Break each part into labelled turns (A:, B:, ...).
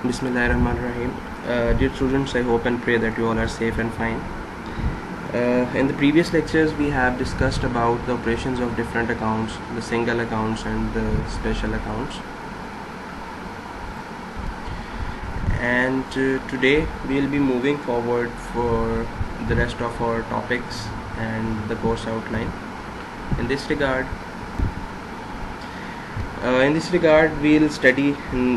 A: Bismillahirrahmanirrahim. Dear students, I hope and pray that you all are safe and fine. In the previous lectures, we have discussed about the operations of different accounts, the single accounts and the special accounts. And today we will be moving forward for the rest of our topics and the course outline. In this regard, we'll study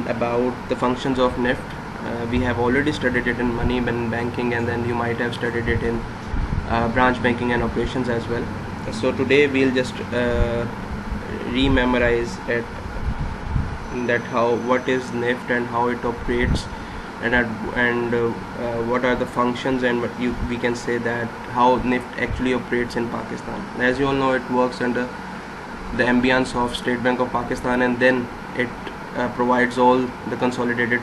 A: about the functions of NIFT. We have already studied it in money and banking, and then you might have studied it in branch banking and operations as well. So today we'll just re-memorize it, that what is NIFT and how it operates, and what are the functions, and we can say that how NIFT actually operates in Pakistan. As you all know, it works under the ambience of State Bank of Pakistan, and then it provides all the consolidated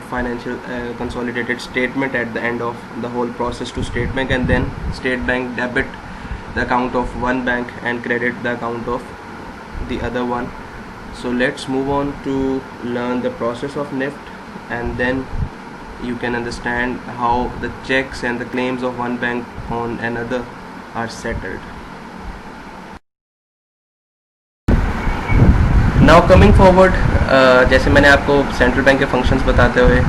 A: statement at the end of the whole process to State Bank, and then State Bank debit the account of one bank and credit the account of the other one. So let's move on to learn the process of NIFT, and then you can understand how the checks and the claims of one bank on another are settled. Now coming forward, जैसे मैंने आपको central bank के functions बताते हुए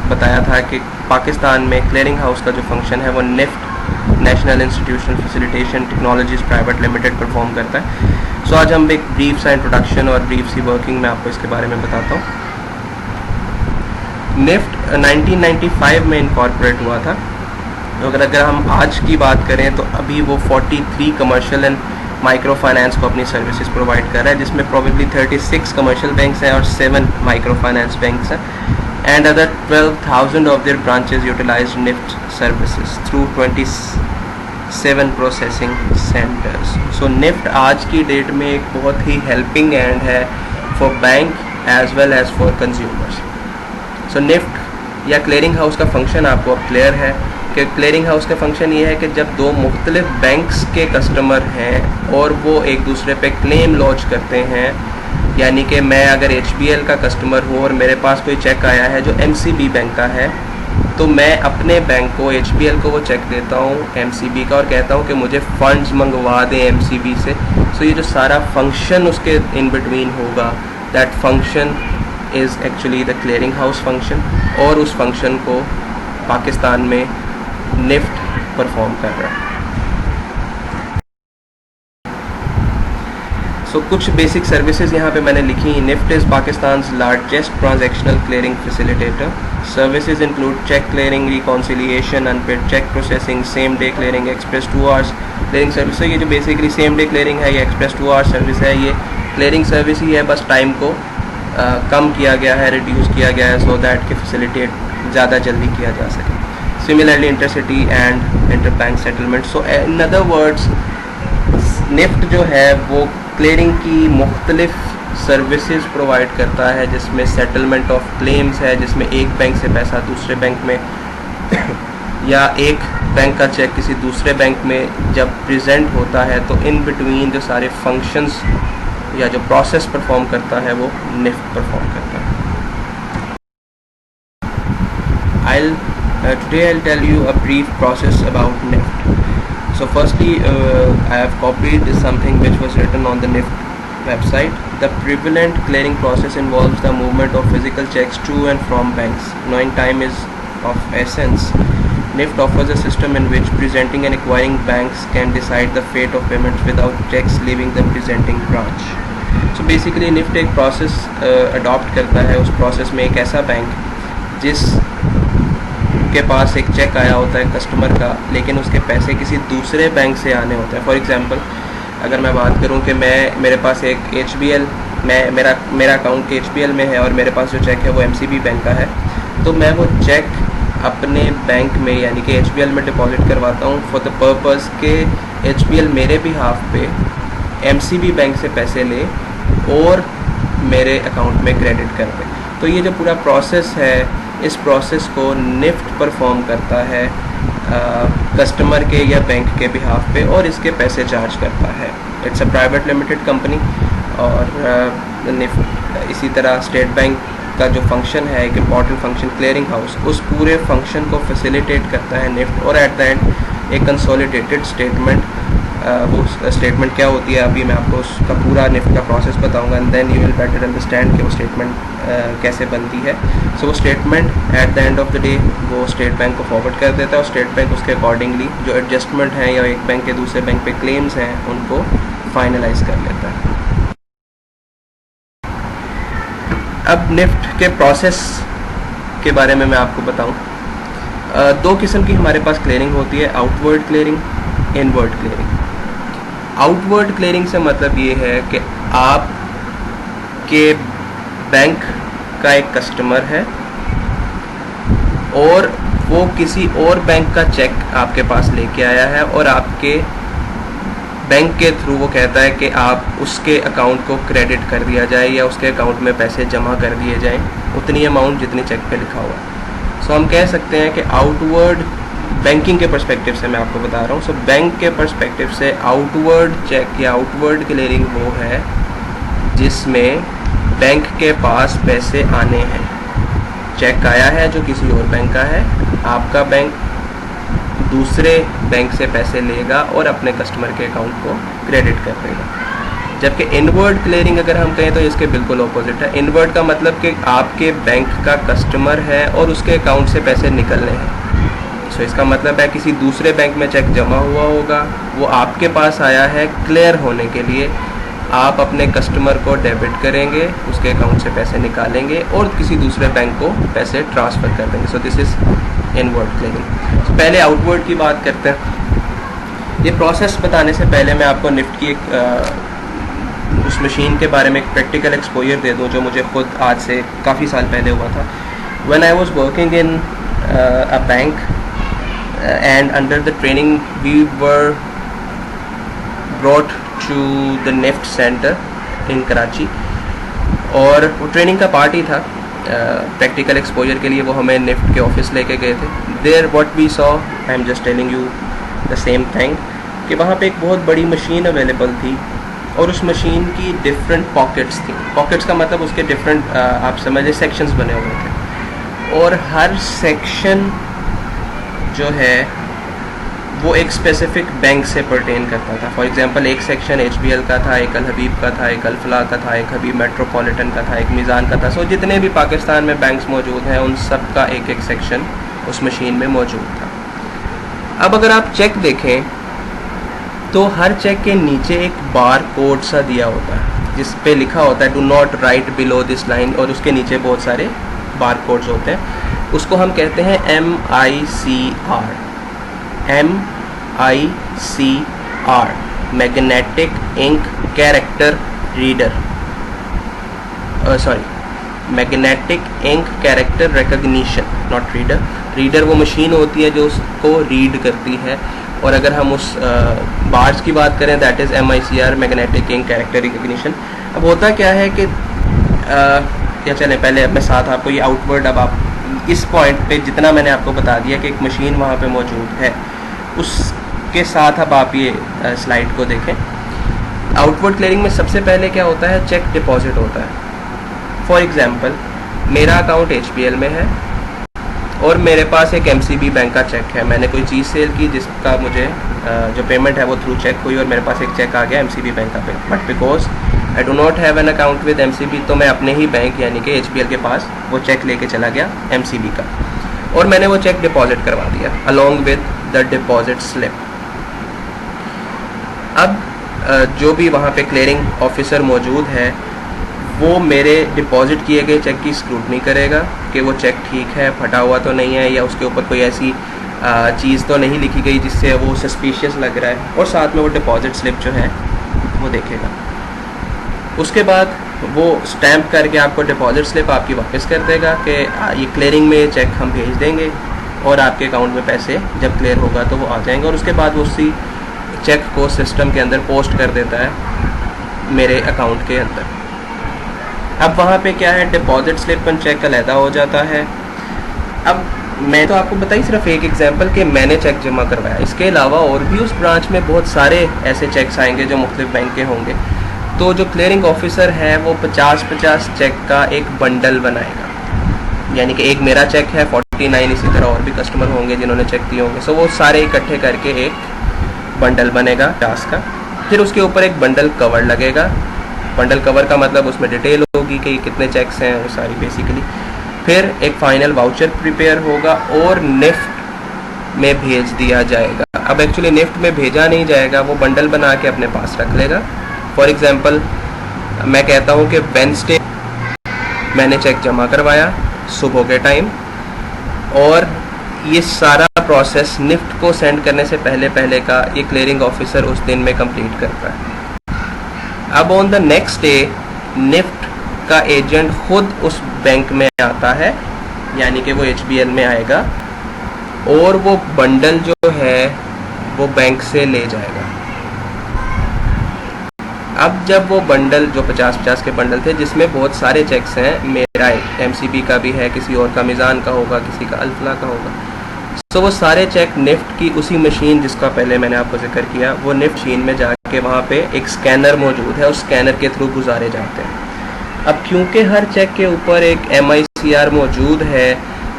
A: बताया था कि पाकिस्तान में क्लियरिंग हाउस का जो फंक्शन है वो NIFT, national institutional facilitation technologies private limited perform करता है. सो आज हम एक ब्रीफ सा इंट्रोडक्शन और ब्रीफ सी वर्किंग में आपको इसके बारे में बताता हूँ. निफ्ट 1995 में इनकॉर्पोरेट हुआ था. अगर हम आज की बात करें तो अभी वो 43 कमर्शियल एंड माइक्रो फाइनेंस को अपनी सर्विसेज प्रोवाइड कर रहा है, जिसमें प्रोबेबली 36 कमर्शियल बैंक्स हैं और 7 माइक्रो फाइनेंस बैंक्स हैं, and other 12,000 of their branches utilise NIFT services through 27 processing centres. So NIFT आज की डेट में एक बहुत ही हेल्पिंग हैंड है for bank as well as for consumers. So NIFT या क्लियरिंग हाउस का फंक्शन आपको अब क्लियर है कि क्लियरिंग हाउस का फंक्शन ये है कि जब दो मुख्तलिफ बैंक्स के कस्टमर हैं और वो एक दूसरे पे क्लेम लॉन्च करते हैं, यानी कि मैं अगर HBL का कस्टमर हूँ और मेरे पास कोई चेक आया है जो MCB बैंक का है, तो मैं अपने बैंक को HBL को वो चेक देता हूँ MCB का और कहता हूँ कि मुझे फ़ंड्स मंगवा दें MCB से. सो ये जो सारा फंक्शन उसके इन बिटवीन होगा, that function is actually the clearing house function, और उस फंक्शन को पाकिस्तान में निफ्ट परफॉर्म कर रहा है. सो कुछ बेसिक सर्विसेज यहाँ पे मैंने लिखी. NIFT is Pakistan largest transactional clearing facilitator. Services include cheque clearing, reconciliation, unpaid cheque processing, same day clearing, express 2 hours clearing service. ये जो बेसिकली सेम डे क्लियरिंग है, ये एक्सप्रेस 2 आवर्स सर्विस है, ये क्लियरिंग सर्विस ही है, बस टाइम को कम किया गया है, रिड्यूस किया गया है, सो दैट कि फैसिलिटेट ज़्यादा जल्दी किया जा सके. Similarly, intercity and interbank settlement. So in other words, NIFT जो है वो क्लियरिंग की मुख्तलिफ सर्विसेज प्रोवाइड करता है, जिसमें सेटलमेंट ऑफ क्लेम्स है, जिसमें एक बैंक से पैसा दूसरे बैंक में या एक बैंक का चेक किसी दूसरे बैंक में जब प्रेजेंट होता है, तो इन बिटवीन जो सारे फंक्शंस या जो प्रोसेस परफॉर्म करता है वो निफ्ट परफॉर्म करता है. Today I'll tell you a brief process about NIFT. So firstly, I have copied something which was written on the NIFT website. The prevalent clearing process involves the movement of physical checks to and from banks. Knowing time is of essence, NIFT offers a system in which presenting and acquiring banks can decide the fate of payments without checks leaving the presenting branch. So basically NIFT एक process adopt करता है. उस process में एक ऐसा bank जिस के पास एक चेक आया होता है कस्टमर का, लेकिन उसके पैसे किसी दूसरे बैंक से आने होते हैं. फॉर एग्जांपल, अगर मैं बात करूं कि मेरे पास एक HBL, मेरा अकाउंट HBL में है और मेरे पास जो चेक है वो MCB बैंक का है, तो मैं वो चेक अपने बैंक में यानी कि HBL में डिपॉजिट करवाता हूं फॉर द पर्पज़ के HBL मेरे बिहाफ पे MCB बैंक से पैसे ले और मेरे अकाउंट में क्रेडिट कर दे. तो ये जो पूरा प्रोसेस है, इस प्रोसेस को निफ्ट परफॉर्म करता है कस्टमर के या बैंक के बिहाफ पे और इसके पैसे चार्ज करता है. It's a private limited company और निफ्ट इसी तरह स्टेट बैंक का जो फंक्शन है, एक इम्पॉर्टेंट फंक्शन क्लियरिंग हाउस, उस पूरे फंक्शन को फैसिलिटेट करता है निफ्ट। और एट द एंड एक कंसोलिडेटेड स्टेटमेंट, वो स्टेटमेंट क्या होती है अभी मैं आपको उसका पूरा निफ्ट का प्रोसेस बताऊंगा, and then you will better understand कि वो स्टेटमेंट कैसे बनती है। सो वो statement at the end of the day वो स्टेट बैंक को फॉरवर्ड कर देता है, और स्टेट बैंक उसके अकॉर्डिंगली जो एडजस्टमेंट हैं या एक बैंक के दूसरे बैंक पे क्लेम्स हैं उनको फाइनलाइज कर लेता है। अब निफ्ट के प्रोसेस के बारे में मैं आपको बताऊं, दो किस्म की हमारे पास क्लियरिंग होती है, outward clearing, inward clearing. Outward clearing से मतलब ये है कि आप के बैंक का एक कस्टमर है और वो किसी और बैंक का चेक आपके पास लेके आया है, और आपके बैंक के थ्रू वो कहता है कि आप उसके अकाउंट को क्रेडिट कर दिया जाए या उसके अकाउंट में पैसे जमा कर दिए जाएं, उतनी अमाउंट जितनी चेक पे लिखा हुआ है। सो हम कह सकते हैं कि आउटवर्ड, बैंकिंग के पर्सपेक्टिव से मैं आपको बता रहा हूँ, सो बैंक के पर्सपेक्टिव से आउटवर्ड चेक या आउटवर्ड क्लियरिंग वो है जिसमें बैंक के पास पैसे आने हैं। चेक आया है जो किसी और बैंक का है, आपका बैंक दूसरे बैंक से पैसे लेगा और अपने कस्टमर के अकाउंट को क्रेडिट कर देगा। जबकि इनवर्ड क्लियरिंग अगर हम कहें तो इसके बिल्कुल ऑपोजिट है। इनवर्ड का मतलब कि आपके बैंक का कस्टमर है और उसके अकाउंट से पैसे निकलने हैं। सो इसका मतलब है किसी दूसरे बैंक में चेक जमा हुआ होगा, वो आपके पास आया है क्लियर होने के लिए, आप अपने कस्टमर को डेबिट करेंगे, उसके अकाउंट से पैसे निकालेंगे और किसी दूसरे बैंक को पैसे ट्रांसफ़र कर देंगे। So this is inward clearing. तो पहले आउटवर्ड की बात करते हैं। ये प्रोसेस बताने से पहले मैं आपको निफ्ट की एक उस मशीन के बारे में एक प्रैक्टिकल एक्सपोजर दे दूँ जो मुझे खुद आज से काफ़ी साल पहले हुआ था। When I was working in a bank and under the training we were brought to the NIFT center in Karachi, और वो ट्रेनिंग का पार्ट ही था। प्रैक्टिकल एक्सपोजर के लिए वो हमें निफ्ट के ऑफिस लेके गए थे। There what we saw, I am just telling you the same thing, कि वहाँ पे एक बहुत बड़ी मशीन अवेलेबल थी और उस मशीन की डिफरेंट पॉकेट्स थी। पॉकेट्स का मतलब उसके डिफरेंट आप समझिए सेक्शंस बने हुए थे, और हर सेक्शन जो है वो एक स्पेसिफिक बैंक से परटेन करता था। फॉर एग्जांपल एक सेक्शन HBL का था, एक अल हबीब का था, एक अल फलाह का था, एक हबीब मेट्रोपॉलिटन का था, एक मीज़ान का था। सो जितने भी पाकिस्तान में बैंक्स मौजूद हैं उन सब का एक एक सेक्शन उस मशीन में मौजूद था। अब अगर आप चेक देखें तो हर चेक के नीचे एक बार कोड सा दिया होता है जिस पे लिखा होता है do not right below this line, और उसके नीचे बहुत सारे बार कोड्स होते हैं। उसको हम कहते हैं MICR, magnetic ink character reader, magnetic ink character recognition, not reader. Reader वो मशीन होती है जो उसको रीड करती है, और अगर हम उस बार्स की बात करें that is MICR, magnetic ink character recognition. अब होता क्या है कि या चलें पहले अपने साथ आपको ये आउटवर्ड, अब आप इस पॉइंट पे जितना मैंने आपको बता दिया कि एक मशीन वहाँ पे मौजूद है, उसके साथ अब आप ये स्लाइड को देखें। आउटवर्ड क्लियरिंग में सबसे पहले क्या होता है, चेक डिपॉजिट होता है। फॉर एग्जांपल मेरा अकाउंट HBL में है और मेरे पास एक MCB बैंक का चेक है। मैंने कोई चीज़ सेल की जिसका मुझे जो पेमेंट है वो थ्रू चेक हुई और मेरे पास एक चेक आ गया MCB बैंक का पे, but because I do not have an account with MCB, तो मैं अपने ही बैंक यानी कि HBL के पास वो चेक लेके चला गया MCB का, और मैंने वो चेक डिपॉजिट करवा दिया along with the deposit slip. अब जो भी वहाँ पे क्लियरिंग ऑफिसर मौजूद है वो मेरे डिपॉजिट किए गए चेक की स्क्रूटनी करेगा कि वो चेक ठीक है, फटा हुआ तो नहीं है, या उसके ऊपर कोई ऐसी चीज़ तो नहीं लिखी गई जिससे वो सस्पिशियस लग रहा है, और साथ में वो डिपॉजिट स्लिप जो है वो देखेगा। उसके बाद वो स्टैम्प करके आपको डिपॉजिट स्लिप आपकी वापस कर देगा कि ये क्लियरिंग में चेक हम भेज देंगे और आपके अकाउंट में पैसे जब क्लियर होगा तो वो आ जाएंगे, और उसके बाद वो उसी चेक को सिस्टम के अंदर पोस्ट कर देता है मेरे अकाउंट के अंदर। अब वहाँ पे क्या है, डिपॉजिट स्लिप पर चेक अलहदा हो जाता है। अब मैं तो आपको बताई सिर्फ एक एग्जांपल कि मैंने चेक जमा करवाया, इसके अलावा और भी उस ब्रांच में बहुत सारे ऐसे चेक्स आएंगे जो मुख्तलिफ बैंक के होंगे। तो जो क्लियरिंग ऑफिसर है वो 50-50 चेक का एक बंडल बनाएगा। यानी कि एक मेरा चेक है 49, इसी तरह और भी कस्टमर होंगे जिन्होंने चेक दिए होंगे। सो वो सारे इकट्ठे करके एक बंडल बनेगा 50 का। फिर उसके ऊपर एक बंडल कवर लगेगा। बंडल कवर का मतलब उसमें डिटेल होगी कि कितने चेक्स हैं, वो सारी बेसिकली। फिर एक फाइनल वाउचर प्रिपेयर होगा और निफ्ट में भेज दिया जाएगा। अब एक्चुअली निफ्ट में भेजा नहीं जाएगा, वो बंडल बना के अपने पास रख लेगा। फॉर एग्जांपल मैं कहता हूँ कि वेडनेसडे मैंने चेक जमा करवाया सुबह के टाइम, और ये सारा प्रोसेस निफ्ट को सेंड करने से पहले का ये क्लियरिंग ऑफिसर उस दिन में कंप्लीट करता है। अब on the next day NIFT का एजेंट खुद उस बैंक में आता है, यानी कि वो HBL में आएगा और वो बंडल जो है वो बैंक से ले जाएगा। अब जब वो बंडल जो 50-50 के बंडल थे जिसमें बहुत सारे चेक्स हैं, मेरा MCB का भी है, किसी और का मिज़ान का होगा, किसी का अल्फला का होगा, तो वो सारे चेक निफ्ट की उसी मशीन जिसका पहले मैंने आपको जिक्र किया, वो निफ्ट मशीन में जाके वहाँ पे एक स्कैनर मौजूद है, उस स्कैनर के थ्रू गुजारे जाते हैं। अब क्योंकि हर चेक के ऊपर एक MICR मौजूद है,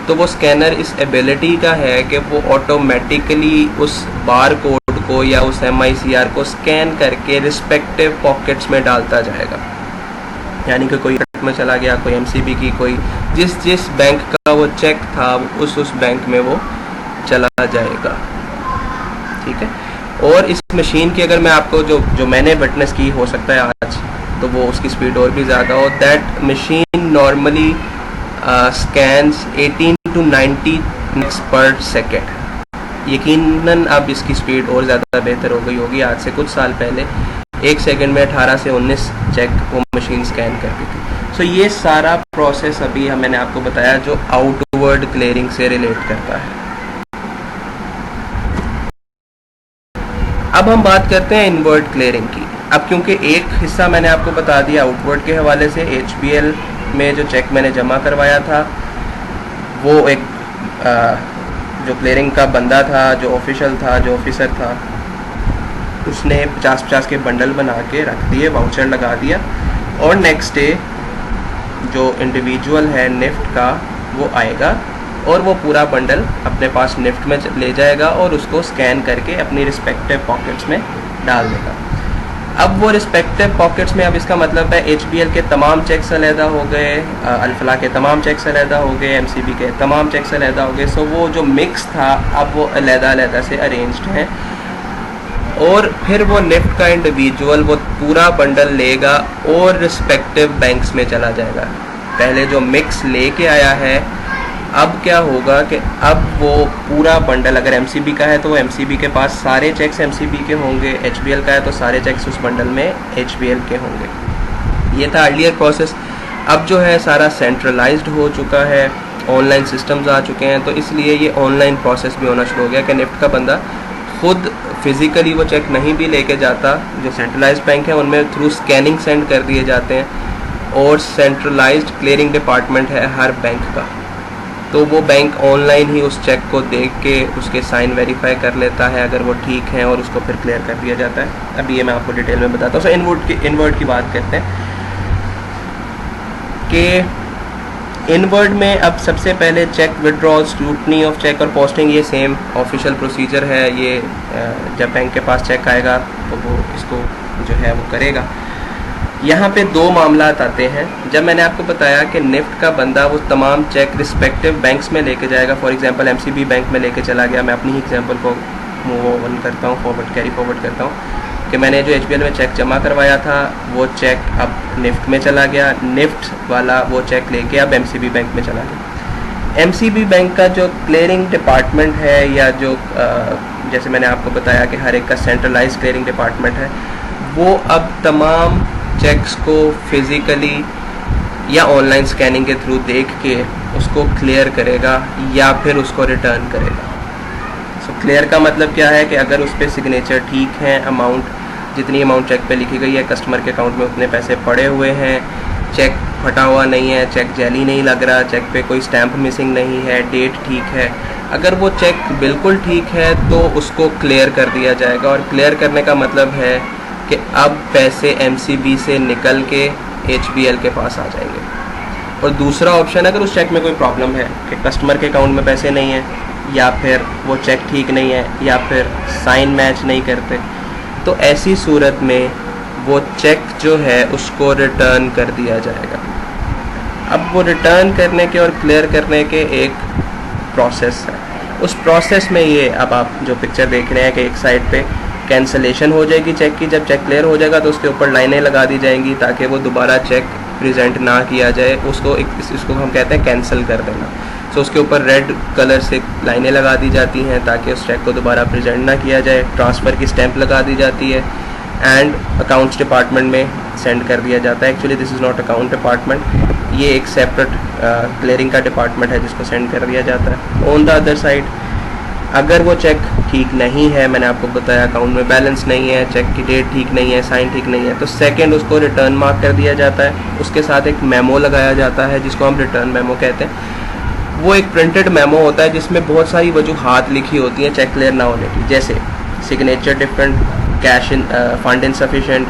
A: तो वो स्कैनर इस एबिलिटी का है कि वो ऑटोमेटिकली उस बार कोड को या उस MICR को स्कैन करके रिस्पेक्टिव पॉकेट्स में डालता जाएगा। यानी कि कोई में चला गया, कोई MCB की, कोई जिस बैंक का वो चेक था उस बैंक में वो चला जाएगा। ठीक है। और इस मशीन की अगर मैं आपको जो मैंने विटनेस की, हो सकता है आज तो वो उसकी स्पीड और भी ज़्यादा हो, that machine normally scans 18 to 90 minutes पर सेकेंड। यकीनन अब इसकी स्पीड और ज़्यादा बेहतर हो गई होगी। आज से कुछ साल पहले 1 सेकंड में 18 से 19 चेक वो मशीन स्कैन करती थी। सो ये सारा प्रोसेस अभी मैंने आपको बताया जो आउटवर्ड क्लियरिंग से रिलेट करता है। अब हम बात करते हैं इनवर्ड क्लियरिंग की। अब क्योंकि एक हिस्सा मैंने आपको बता दिया आउटवर्ड के हवाले से, HBL में जो चेक मैंने जमा करवाया था वो एक जो क्लियरिंग का बंदा था, जो ऑफिशियल था, जो ऑफिसर था, उसने 50-50 के बंडल बना के रख दिए, वाउचर लगा दिया, और नेक्स्ट डे जो इंडिविजुअल है निफ्ट का वो आएगा और वो पूरा बंडल अपने पास निफ्ट में ले जाएगा और उसको स्कैन करके अपनी रिस्पेक्टिव पॉकेट्स में डाल देगा। अब वो रिस्पेक्टिव पॉकेट्स में, अब इसका मतलब है HBL के तमाम चेक्स अलहदा हो गए, अल्फला के तमाम चेक्स अलहदा हो गए, MCB के तमाम चेक्स अलहदा हो गए। सो वो जो मिक्स था अब वो अलहदा से अरेंज्ड है, और फिर वो निफ्ट का इंडिविजुअल वो पूरा बंडल लेगा और रिस्पेक्टिव बैंक्स में चला जाएगा। पहले जो मिक्स लेके आया है, अब क्या होगा कि अब वो पूरा बंडल, अगर MCB का है तो वो MCB के पास सारे चेक्स MCB के होंगे, HBL का है तो सारे चेक्स उस बंडल में HBL के होंगे। ये था अर्लियर प्रोसेस। अब जो है सारा सेंट्रलाइज्ड हो चुका है, ऑनलाइन सिस्टम्स आ चुके हैं, तो इसलिए ये ऑनलाइन प्रोसेस भी होना शुरू हो गया कि निफ्ट का बंदा खुद फिज़िकली वो चेक नहीं भी लेके जाता। जो सेंट्रलाइज्ड बैंक है उनमें थ्रू स्कैनिंग सेंड कर दिए जाते हैं, और सेंट्रलाइज्ड क्लियरिंग डिपार्टमेंट है हर बैंक का, तो वो बैंक ऑनलाइन ही उस चेक को देख के उसके साइन वेरीफाई कर लेता है अगर वो ठीक है, और उसको फिर क्लियर कर दिया जाता है। अभी ये मैं आपको डिटेल में बताता हूँ। सो इनवर्ड की बात करते हैं कि इनवर्ड में अब सबसे पहले cheque withdrawal, scrutiny of cheque और पोस्टिंग, ये सेम ऑफिशियल प्रोसीजर है। ये जब बैंक के पास चेक आएगा तो वो इसको जो है वो करेगा। यहाँ पे 2 मामला आते हैं। जब मैंने आपको बताया कि निफ्ट का बंदा वो तमाम चेक रिस्पेक्टिव बैंक्स में लेके जाएगा, फॉर एग्जांपल MCB बैंक में लेके चला गया, मैं अपनी ही एग्जांपल को मूव ऑन करता हूँ, कैरी फॉरवर्ड करता हूँ कि मैंने जो HBL में चेक जमा करवाया था वो चेक अब निफ्ट में चला गया, निफ्ट वाला वो चेक लेके अब MCB बैंक में चला गया। MCB बैंक का जो क्लियरिंग डिपार्टमेंट है, या जो जैसे मैंने आपको बताया कि हर एक का सेंट्रलाइज क्लियरिंग डिपार्टमेंट है, वो अब तमाम चेक्स को फिज़िकली या ऑनलाइन स्कैनिंग के थ्रू देख के उसको क्लियर करेगा या फिर उसको रिटर्न करेगा। सो क्लियर का मतलब क्या है कि अगर उस पर सिग्नेचर ठीक है, अमाउंट जितनी अमाउंट चेक पे लिखी गई है, कस्टमर के अकाउंट में उतने पैसे पड़े हुए हैं, चेक फटा हुआ नहीं है, चेक जैली नहीं लग रहा, चेक पे कोई स्टैंप मिसिंग नहीं है, डेट ठीक है, अगर वो चेक बिल्कुल ठीक है तो उसको क्लियर कर दिया जाएगा। और क्लियर करने का मतलब है कि अब पैसे MCB से निकल के HBL के पास आ जाएंगे। और दूसरा ऑप्शन अगर उस चेक में कोई प्रॉब्लम है कि कस्टमर के अकाउंट में पैसे नहीं हैं, या फिर वो चेक ठीक नहीं है, या फिर साइन मैच नहीं करते, तो ऐसी सूरत में वो चेक जो है उसको रिटर्न कर दिया जाएगा। अब वो रिटर्न करने के और क्लियर करने के एक प्रोसेस है। उस प्रोसेस में ये अब आप जो पिक्चर देख रहे हैं कि एक साइड पे कैंसलेशन हो जाएगी चेक की, जब चेक क्लियर हो जाएगा तो उसके ऊपर लाइनें लगा दी जाएंगी ताकि वो दोबारा चेक प्रेजेंट ना किया जाए, इसको हम कहते हैं कैंसिल कर देना। सो उसके ऊपर रेड कलर से लाइनें लगा दी जाती हैं ताकि उस चेक को दोबारा प्रेजेंट ना किया जाए, ट्रांसफ़र की स्टैंप लगा दी जाती है एंड अकाउंट्स डिपार्टमेंट में सेंड कर दिया जाता है। Actually this is not account department, ये एक सेपरेट क्लियरिंग का डिपार्टमेंट है जिसको सेंड कर दिया जाता है। ऑन द अदर साइड अगर वो चेक ठीक नहीं है, मैंने आपको बताया अकाउंट में बैलेंस नहीं है, चेक की डेट ठीक नहीं है, साइन ठीक नहीं है, तो सेकंड उसको रिटर्न मार्क कर दिया जाता है। उसके साथ एक मेमो लगाया जाता है जिसको हम रिटर्न मेमो कहते हैं। वो एक प्रिंटेड मेमो होता है जिसमें बहुत सारी वजूहात लिखी होती हैं चेक क्लियर ना होने की, जैसे signature different, cash in fund insufficient,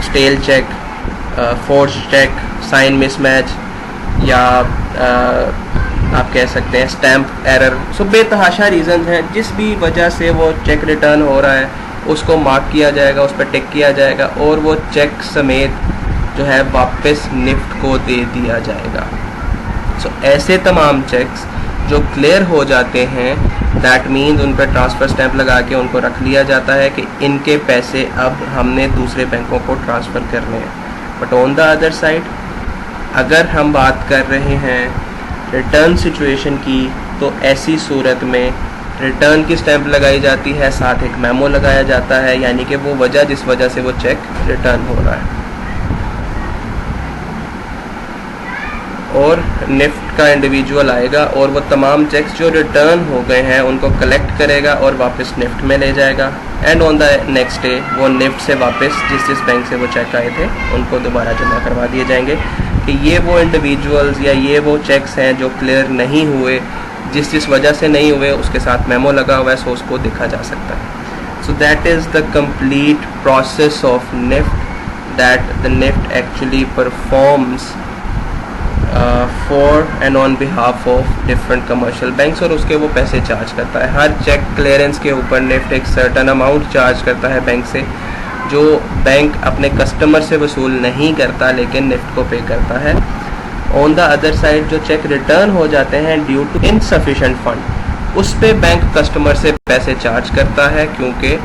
A: stale cheque, forge cheque, sign mismatch, या आप कह सकते हैं स्टैम्प एरर। सो बेतहाशा रीज़न हैं जिस भी वजह से वो चेक रिटर्न हो रहा है उसको मार्क किया जाएगा, उस पर टिक किया जाएगा और वो चेक समेत जो है वापस निफ्ट को दे दिया जाएगा। सो ऐसे तमाम चेक्स जो क्लियर हो जाते हैं, दैट मीन्स उन पर ट्रांसफ़र स्टैंप लगा के उनको रख लिया जाता है कि इनके पैसे अब हमने दूसरे बैंकों को ट्रांसफ़र करने हैं। But on the other side अगर हम बात कर रहे हैं रिटर्न सिचुएशन की, तो ऐसी सूरत में रिटर्न की स्टैंप लगाई जाती है, साथ एक मेमो लगाया जाता है, यानी कि वो वजह जिस वजह से वो चेक रिटर्न हो रहा है। और निफ्ट का इंडिविजुअल आएगा और वो तमाम चेक्स जो रिटर्न हो गए हैं उनको कलेक्ट करेगा और वापस निफ्ट में ले जाएगा। And on the next day वो निफ्ट से वापस जिस बैंक से वो चेक आए थे उनको दोबारा जमा करवा दिए जाएंगे कि ये वो इंडिविजुअल्स या ये वो चेक्स हैं जो क्लियर नहीं हुए, जिस वजह से नहीं हुए उसके साथ मेमो लगा हुआ है, सो उसको देखा जा सकता है। So that is the complete process of NIFT that the NIFT actually performs for and on behalf of different commercial banks, और उसके वो पैसे चार्ज करता है। हर चेक क्लियरेंस के ऊपर निफ्ट एक सर्टन अमाउंट चार्ज करता है बैंक से, जो बैंक अपने कस्टमर से वसूल नहीं करता लेकिन निफ्ट को पे करता है। ऑन द अदर साइड जो चेक रिटर्न हो जाते हैं ड्यू टू इनसफिशिएंट फंड, उस पे बैंक कस्टमर से पैसे चार्ज करता है, क्योंकि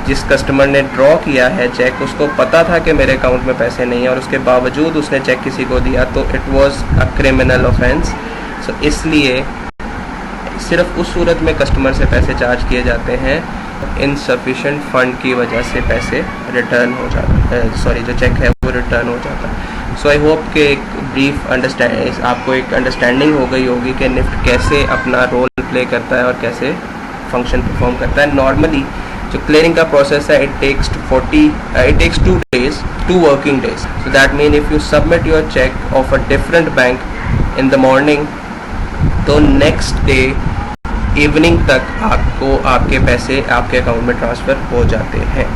A: जिस कस्टमर ने ड्रॉ किया है चेक उसको पता था कि मेरे अकाउंट में पैसे नहीं है और उसके बावजूद उसने चेक किसी को दिया, तो it was a criminal offence. So इसलिए सिर्फ उस सूरत में कस्टमर से पैसे चार्ज किए जाते हैं इनसफिशिएंट फंड की वजह से पैसे रिटर्न हो जाते हैं, सॉरी जो चेक है वो रिटर्न हो जाता है। सो आई होप कि एक ब्रीफ आपको एक अंडरस्टैंडिंग हो गई होगी कि निफ्ट कैसे अपना रोल प्ले करता है और कैसे फंक्शन परफॉर्म करता है। नॉर्मली जो क्लियरिंग का प्रोसेस है it takes 2 working days. So that means if you submit your check of a different bank in the morning, तो नेक्स्ट डे इवनिंग तक आपको आपके पैसे आपके अकाउंट में ट्रांसफ़र हो जाते हैं।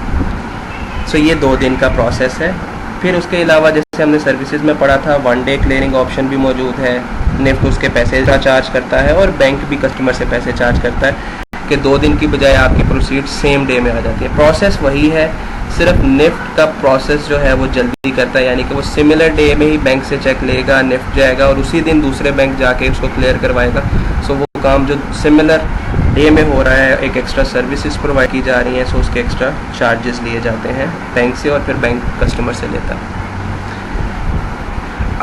A: सो ये 2 दिन का प्रोसेस है। फिर उसके अलावा जैसे हमने सर्विसेज में पढ़ा था 1 डे क्लियरिंग ऑप्शन भी मौजूद है। निफ्ट उसके पैसे का चार्ज करता है और बैंक भी कस्टमर से पैसे चार्ज करता है कि 2 दिन की बजाय आपकी प्रोसीड सेम डे में आ जाती है। प्रोसेस वही है, सिर्फ निफ्ट का प्रोसेस जो है वो जल्दी करता है, यानी कि वो सिमिलर डे में ही बैंक से चेक लेगा, निफ्ट जाएगा और उसी दिन दूसरे बैंक जाके उसको क्लियर करवाएगा। सो वो काम जो सिमिलर डे में हो रहा है, एक एक्स्ट्रा सर्विसेज प्रोवाइड की जा रही हैं, सो उसके एक्स्ट्रा चार्जेस लिए जाते हैं बैंक से और फिर बैंक कस्टमर से लेता है।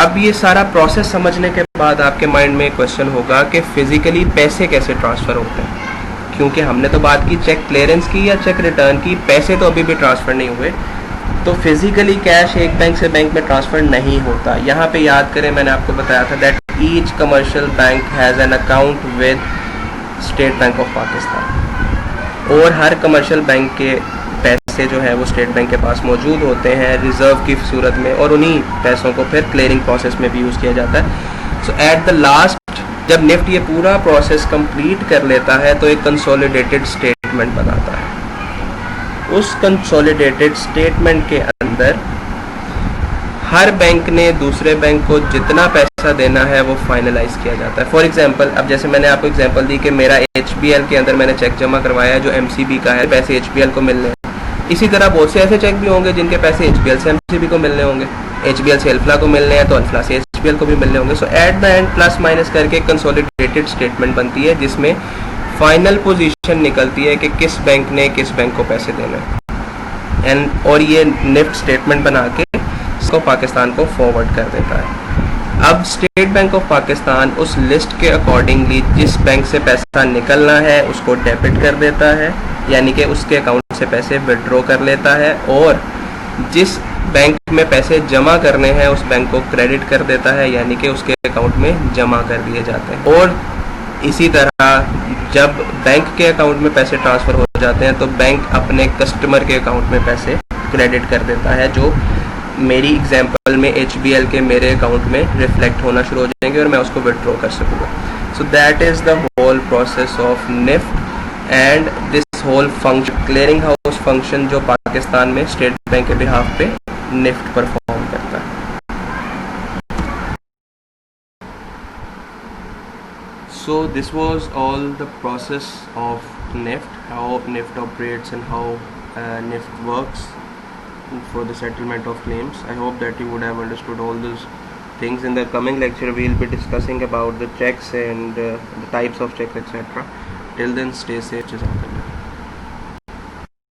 A: अब ये सारा प्रोसेस समझने के बाद आपके माइंड में क्वेश्चन होगा कि फ़िज़िकली पैसे कैसे ट्रांसफ़र होते हैं, क्योंकि हमने तो बात की चेक क्लियरेंस की या चेक रिटर्न की, पैसे तो अभी भी ट्रांसफ़र नहीं हुए। तो फिज़िकली कैश एक बैंक से बैंक में ट्रांसफ़र नहीं होता। यहाँ पे याद करें मैंने आपको बताया था that each commercial bank has an account with state bank of Pakistan, और हर कमर्शियल बैंक के पैसे जो है वो स्टेट बैंक के पास मौजूद होते हैं रिज़र्व की सूरत में, और उन्हीं पैसों को फिर क्लियरिंग प्रोसेस में भी यूज़ किया जाता है। सो एट द लास्ट जब निफ्ट ये पूरा प्रोसेस कंप्लीट कर लेता है तो एक कंसोलिडेटेड स्टेटमेंट बनाता है। उस कंसोलिडेटेड स्टेटमेंट के अंदर हर बैंक ने दूसरे बैंक को जितना पैसा देना है वो फाइनलाइज किया जाता है। फॉर एग्जांपल, अब जैसे मैंने आपको एग्जांपल दी कि मेरा HBL के अंदर मैंने चेक जमा करवाया है जो MCB का है, पैसे HBL को मिलने हैं। इसी तरह बहुत से ऐसे चेक भी होंगे जिनके पैसे HBL से MCB को मिलने होंगे, HBL से अल्फला को मिलने हैं तो अल्फला से HBL को भी मिलने होंगे। So at the end plus minus करके कंसोलिडेटेड स्टेटमेंट बनती है जिसमें फाइनल पोजीशन निकलती है कि किस बैंक ने किस बैंक को पैसे देना है। और ये निफ्ट स्टेटमेंट बना के इसको पाकिस्तान को फॉरवर्ड कर देता है। अब स्टेट बैंक ऑफ पाकिस्तान उस लिस्ट के अकॉर्डिंगली जिस बैंक से पैसा निकलना है उसको डेबिट कर देता है, यानी कि उसके अकाउंट से पैसे विड्रॉ कर लेता है, और जिस बैंक में पैसे जमा करने हैं उस बैंक को क्रेडिट कर देता है, यानी कि उसके अकाउंट में जमा कर दिए जाते हैं। और इसी तरह जब बैंक के अकाउंट में पैसे ट्रांसफ़र हो जाते हैं तो बैंक अपने कस्टमर के अकाउंट में पैसे क्रेडिट कर देता है, जो मेरी एग्जांपल में HBL के मेरे अकाउंट में रिफ्लेक्ट होना शुरू हो जाएंगे और मैं उसको विड्रॉ कर सकूँगा। So that is the whole process of NIFT and this whole function, clearing house function, जो पाकिस्तान में स्टेट बैंक के बिहाफ पे निफ्ट परफॉर्म करता है। So this was all the process of NIFT, how NIFT operates and how NIFT works for the settlement of claims. I hope that you would have understood all those things. In the coming lecture we'll be discussing about the checks and the types of checks, etc. Till then, stay safe.